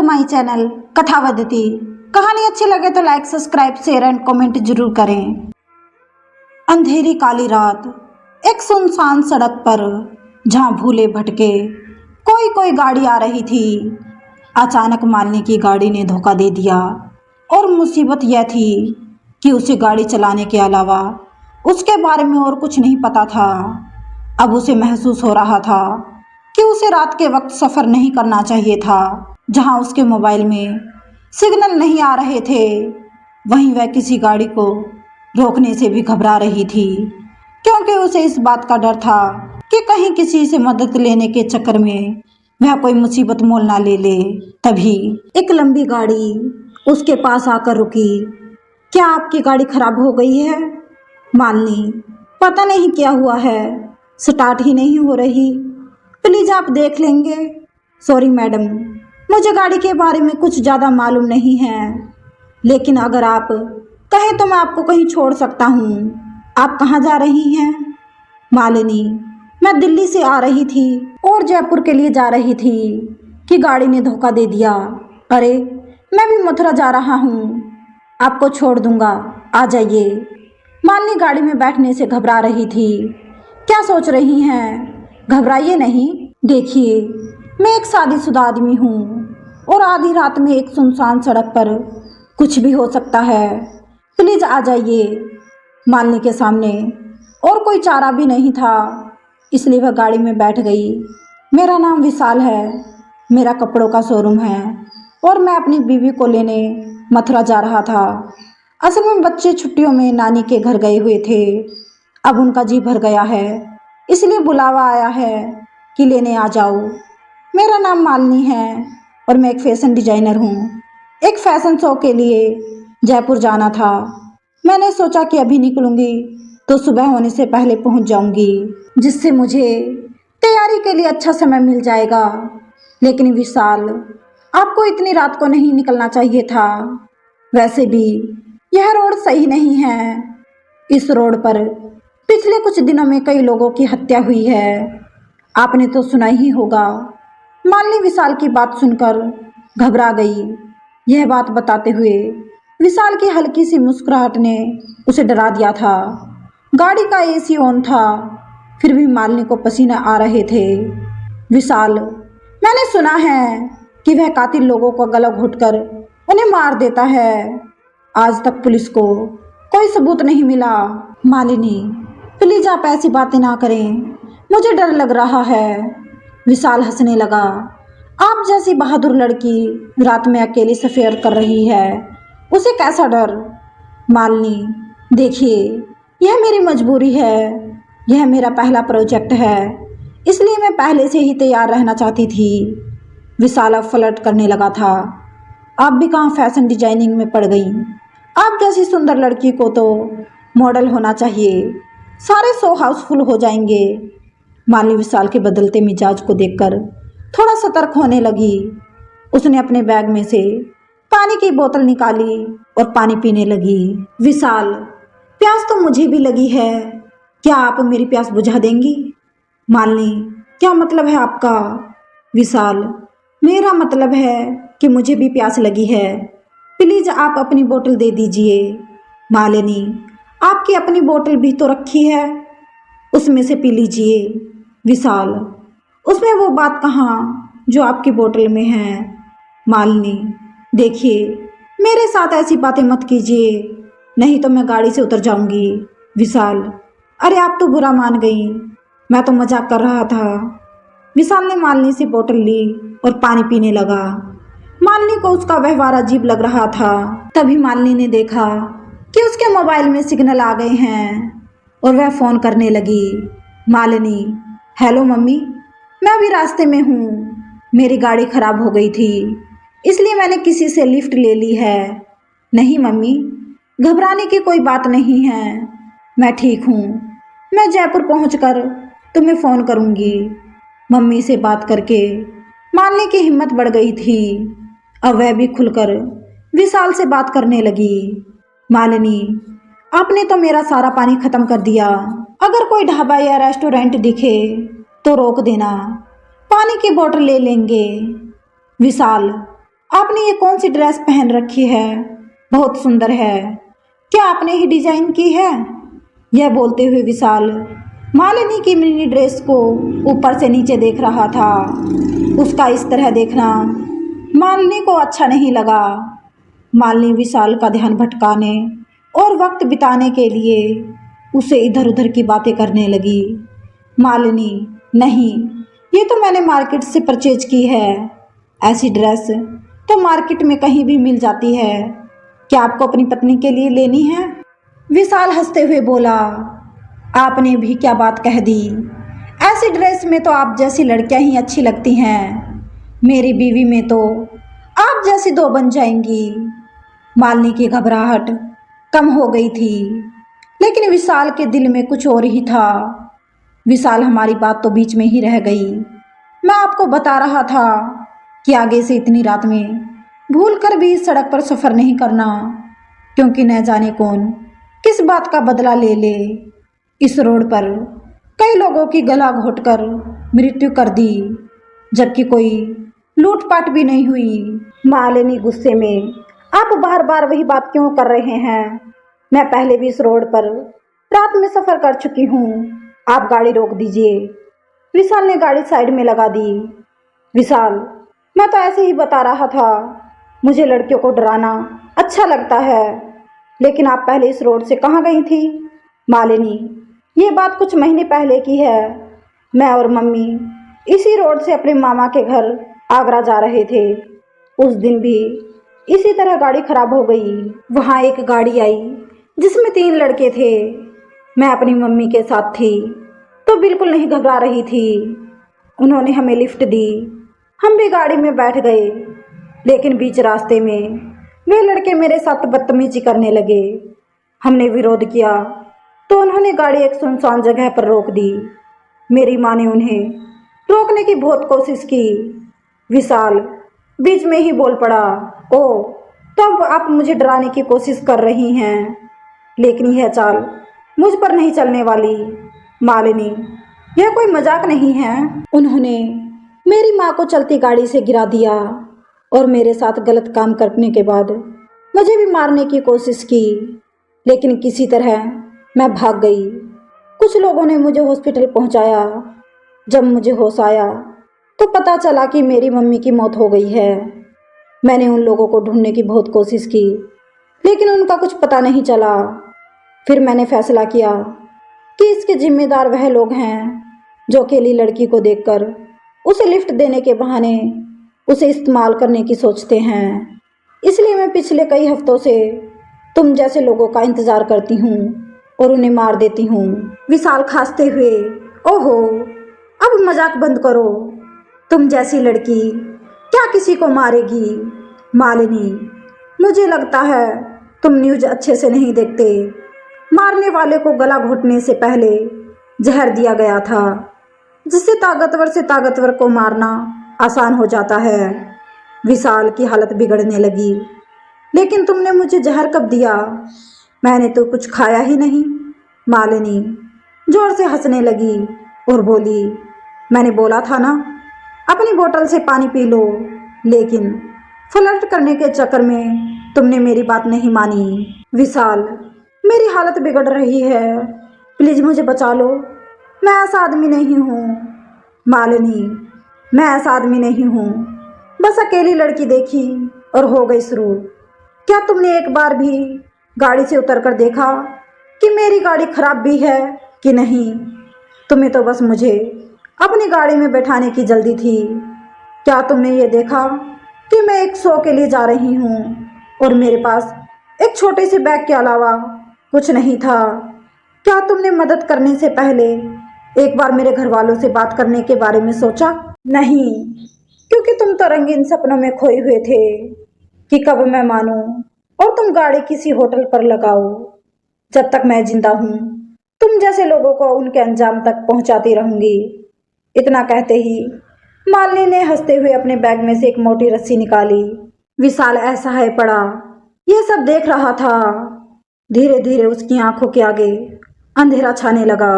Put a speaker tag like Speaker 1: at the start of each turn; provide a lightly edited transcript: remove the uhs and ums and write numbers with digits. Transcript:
Speaker 1: My channel कथावदती। कहानी अच्छी लगे तो like subscribe share and comment जरूर करें। अंधेरी काली रात, एक सुनसान सड़क पर जहां भूले भटके कोई कोई गाड़ी आ रही थी। अचानक मालिनी की गाड़ी ने धोखा दे दिया और मुसीबत यह थी कि उसे गाड़ी चलाने के अलावा उसके बारे में और कुछ नहीं पता था। अब उसे महसूस हो रहा था कि उसे रात के वक्त सफ़र नहीं करना चाहिए था, जहां उसके मोबाइल में सिग्नल नहीं आ रहे थे। वहीं वह किसी गाड़ी को रोकने से भी घबरा रही थी, क्योंकि उसे इस बात का डर था कि कहीं किसी से मदद लेने के चक्कर में वह कोई मुसीबत मोल ना ले ले। तभी एक लंबी गाड़ी उसके पास आकर रुकी। क्या आपकी गाड़ी खराब हो गई है? मालिनी, पता नहीं क्या हुआ है, स्टार्ट ही नहीं हो रही। प्लीज आप देख लेंगे। सॉरी मैडम, मुझे गाड़ी के बारे में कुछ ज़्यादा मालूम नहीं है, लेकिन अगर आप कहें तो मैं आपको कहीं छोड़ सकता हूँ। आप कहाँ जा रही हैं? मालिनी, मैं दिल्ली से आ रही थी और जयपुर के लिए जा रही थी कि गाड़ी ने धोखा दे दिया। अरे, मैं भी मथुरा जा रहा हूँ, आपको छोड़ दूंगा, आ जाइए। मालिनी गाड़ी में बैठने से घबरा रही थी। क्या सोच रही हैं? घबराइए नहीं। देखिए, मैं एक शादीशुदा आदमी हूँ और आधी रात में एक सुनसान सड़क पर कुछ भी हो सकता है। प्लीज आ जाइए। मालिनी के सामने और कोई चारा भी नहीं था, इसलिए वह गाड़ी में बैठ गई। मेरा नाम विशाल है, मेरा कपड़ों का शोरूम है और मैं अपनी बीवी को लेने मथुरा जा रहा था। असल में बच्चे छुट्टियों में नानी के घर गए हुए थे। अब उनका जी भर गया है, इसलिए बुलावा आया है कि लेने आ जाओ। मेरा नाम मालिनी है और मैं एक फैशन डिजाइनर हूँ। एक फैशन शो के लिए जयपुर जाना था। मैंने सोचा कि अभी निकलूंगी तो सुबह होने से पहले पहुँच जाऊंगी, जिससे मुझे तैयारी के लिए अच्छा समय मिल जाएगा। लेकिन विशाल, आपको इतनी रात को नहीं निकलना चाहिए था। वैसे भी यह रोड सही नहीं है। इस रोड पर पिछले कुछ दिनों में कई लोगों की हत्या हुई है, आपने तो सुना ही होगा। मालिनी विशाल की बात सुनकर घबरा गई। यह बात बताते हुए विशाल की हल्की सी मुस्कुराहट ने उसे डरा दिया था। गाड़ी का एसी ऑन था, फिर भी मालिनी को पसीना आ रहे थे। विशाल, मैंने सुना है कि वह कातिल लोगों को गला घोंटकर उन्हें मार देता है। आज तक पुलिस को कोई सबूत नहीं मिला। मालिनी, प्लीज आप ऐसी बातें ना करें, मुझे डर लग रहा है। विशाल हंसने लगा। आप जैसी बहादुर लड़की रात में अकेली सफर कर रही है, उसे कैसा डर? मालिनी, देखिए, यह मेरी मजबूरी है, यह मेरा पहला प्रोजेक्ट है, इसलिए मैं पहले से ही तैयार रहना चाहती थी। विशाल अब फ्लर्ट करने लगा था। आप भी कहाँ फैशन डिजाइनिंग में पड़ गई? आप जैसी सुंदर लड़की को तो मॉडल होना चाहिए, सारे शो हाउसफुल हो जाएंगे। मालिनी विशाल के बदलते मिजाज को देखकर थोड़ा सतर्क होने लगी। उसने अपने बैग में से पानी की बोतल निकाली और पानी पीने लगी। विशाल, प्यास तो मुझे भी लगी है, क्या आप मेरी प्यास बुझा देंगी? मालिनी, क्या मतलब है आपका? विशाल, मेरा मतलब है कि मुझे भी प्यास लगी है, प्लीज आप अपनी बोतल दे दीजिए। मालिनी, आपकी अपनी बोतल भी तो रखी है, उसमें से पी लीजिए। विशाल, उसमें वो बात कहाँ जो आपकी बोतल में है। मालिनी, देखिए, मेरे साथ ऐसी बातें मत कीजिए, नहीं तो मैं गाड़ी से उतर जाऊंगी। विशाल, अरे आप तो बुरा मान गई, मैं तो मजाक कर रहा था। विशाल ने मालिनी से बोतल ली और पानी पीने लगा। मालिनी को उसका व्यवहार अजीब लग रहा था। तभी मालिनी ने देखा कि उसके मोबाइल में सिग्नल आ गए हैं और वह फ़ोन करने लगी। मालिनी, हेलो मम्मी, मैं अभी रास्ते में हूँ, मेरी गाड़ी ख़राब हो गई थी, इसलिए मैंने किसी से लिफ्ट ले ली है। नहीं मम्मी, घबराने की कोई बात नहीं है, मैं ठीक हूँ, मैं जयपुर पहुँचकर तुम्हें फ़ोन करूँगी। मम्मी से बात करके मालिनी की हिम्मत बढ़ गई थी। अब वह भी खुलकर विशाल से बात करने लगी। मालिनी, आपने तो मेरा सारा पानी खत्म कर दिया, अगर कोई ढाबा या रेस्टोरेंट दिखे तो रोक देना, पानी की बोतल ले लेंगे। विशाल, आपने ये कौन सी ड्रेस पहन रखी है? बहुत सुंदर है। क्या आपने ही डिजाइन की है? यह बोलते हुए विशाल मालिनी की मिनी ड्रेस को ऊपर से नीचे देख रहा था। उसका इस तरह देखना मालिनी को अच्छा नहीं लगा। मालिनी विशाल का ध्यान भटकाने और वक्त बिताने के लिए उसे इधर उधर की बातें करने लगी। मालिनी, नहीं, ये तो मैंने मार्केट से परचेज की है। ऐसी ड्रेस तो मार्केट में कहीं भी मिल जाती है। क्या आपको अपनी पत्नी के लिए लेनी है? विशाल हंसते हुए बोला, आपने भी क्या बात कह दी। ऐसी ड्रेस में तो आप जैसी लड़कियां ही अच्छी लगती हैं। मेरी बीवी में तो आप जैसी दो बन जाएंगी। मालिनी की घबराहट कम हो गई थी, लेकिन विशाल के दिल में कुछ और ही था। विशाल, हमारी बात तो बीच में ही रह गई। मैं आपको बता रहा था कि आगे से इतनी रात में भूल कर भी इस सड़क पर सफ़र नहीं करना, क्योंकि न जाने कौन किस बात का बदला ले ले। इस रोड पर कई लोगों की गला घोटकर मृत्यु कर दी, जबकि कोई लूटपाट भी नहीं हुई। मालिनी गुस्से में, आप बार बार वही बात क्यों कर रहे हैं? मैं पहले भी इस रोड पर रात में सफ़र कर चुकी हूँ। आप गाड़ी रोक दीजिए। विशाल ने गाड़ी साइड में लगा दी। विशाल, मैं तो ऐसे ही बता रहा था। मुझे लड़कियों को डराना अच्छा लगता है, लेकिन आप पहले इस रोड से कहाँ गई थी? मालिनी, ये बात कुछ महीने पहले की है। मैं और मम्मी इसी रोड से अपने मामा के घर आगरा जा रहे थे। उस दिन भी इसी तरह गाड़ी खराब हो गई। वहाँ एक गाड़ी आई जिसमें 3 लड़के थे। मैं अपनी मम्मी के साथ थी तो बिल्कुल नहीं घबरा रही थी। उन्होंने हमें लिफ्ट दी, हम भी गाड़ी में बैठ गए, लेकिन बीच रास्ते में वे लड़के मेरे साथ बदतमीजी करने लगे। हमने विरोध किया तो उन्होंने गाड़ी एक सुनसान जगह पर रोक दी। मेरी माँ ने उन्हें रोकने की बहुत कोशिश की। विशाल बीच में ही बोल पड़ा, ओ, तो अब आप मुझे डराने की कोशिश कर रही हैं, लेकिन यह चाल मुझ पर नहीं चलने वाली। मालिनी, यह कोई मजाक नहीं है। उन्होंने मेरी माँ को चलती गाड़ी से गिरा दिया और मेरे साथ गलत काम करने के बाद मुझे भी मारने की कोशिश की, लेकिन किसी तरह मैं भाग गई। कुछ लोगों ने मुझे हॉस्पिटल पहुंचाया। जब मुझे होश आया तो पता चला कि मेरी मम्मी की मौत हो गई है। मैंने उन लोगों को ढूंढने की बहुत कोशिश की, लेकिन उनका कुछ पता नहीं चला। फिर मैंने फैसला किया कि इसके जिम्मेदार वह लोग हैं जो अकेली लड़की को देखकर उसे लिफ्ट देने के बहाने उसे इस्तेमाल करने की सोचते हैं। इसलिए मैं पिछले कई हफ्तों से तुम जैसे लोगों का इंतजार करती हूँ और उन्हें मार देती हूँ। विशाल खांसते हुए, ओहो, अब मजाक बंद करो। तुम जैसी लड़की क्या किसी को मारेगी? मालिनी, मुझे लगता है तुम न्यूज़ अच्छे से नहीं देखते। मारने वाले को गला घोटने से पहले जहर दिया गया था, जिससे ताकतवर से ताकतवर को मारना आसान हो जाता है। विशाल की हालत बिगड़ने लगी। लेकिन तुमने मुझे जहर कब दिया? मैंने तो कुछ खाया ही नहीं। मालिनी जोर से हंसने लगी और बोली, मैंने बोला था ना, अपनी बोतल से पानी पी लो, लेकिन फ्लर्ट करने के चक्कर में तुमने मेरी बात नहीं मानी। विशाल, मेरी हालत बिगड़ रही है, प्लीज मुझे बचा लो। मैं ऐसा आदमी नहीं हूँ। मालिनी, मैं ऐसा आदमी नहीं हूँ। बस अकेली लड़की देखी और हो गई शुरू। क्या तुमने एक बार भी गाड़ी से उतरकर देखा कि मेरी गाड़ी खराब भी है कि नहीं? तुम्हें तो बस मुझे अपनी गाड़ी में बैठाने की जल्दी थी। क्या तुमने ये देखा कि मैं एक शो के लिए जा रही हूँ और मेरे पास एक छोटे से बैग के अलावा कुछ नहीं था? क्या तुमने मदद करने से पहले एक बार मेरे घर वालों से बात करने के बारे में सोचा? नहीं, क्योंकि तुम तो रंगीन सपनों में खोए हुए थे कि कब मैं मानूं और तुम गाड़ी किसी होटल पर लगाओ। जब तक मैं जिंदा हूँ तुम जैसे लोगों को उनके अंजाम तक पहुंचाती रहूंगी। इतना कहते ही मालिनी ने हंसते हुए अपने बैग में से एक मोटी रस्सी निकाली। विशाल असहाय पड़ा, यह सब देख रहा था। धीरे धीरे उसकी आंखों के आगे अंधेरा छाने लगा।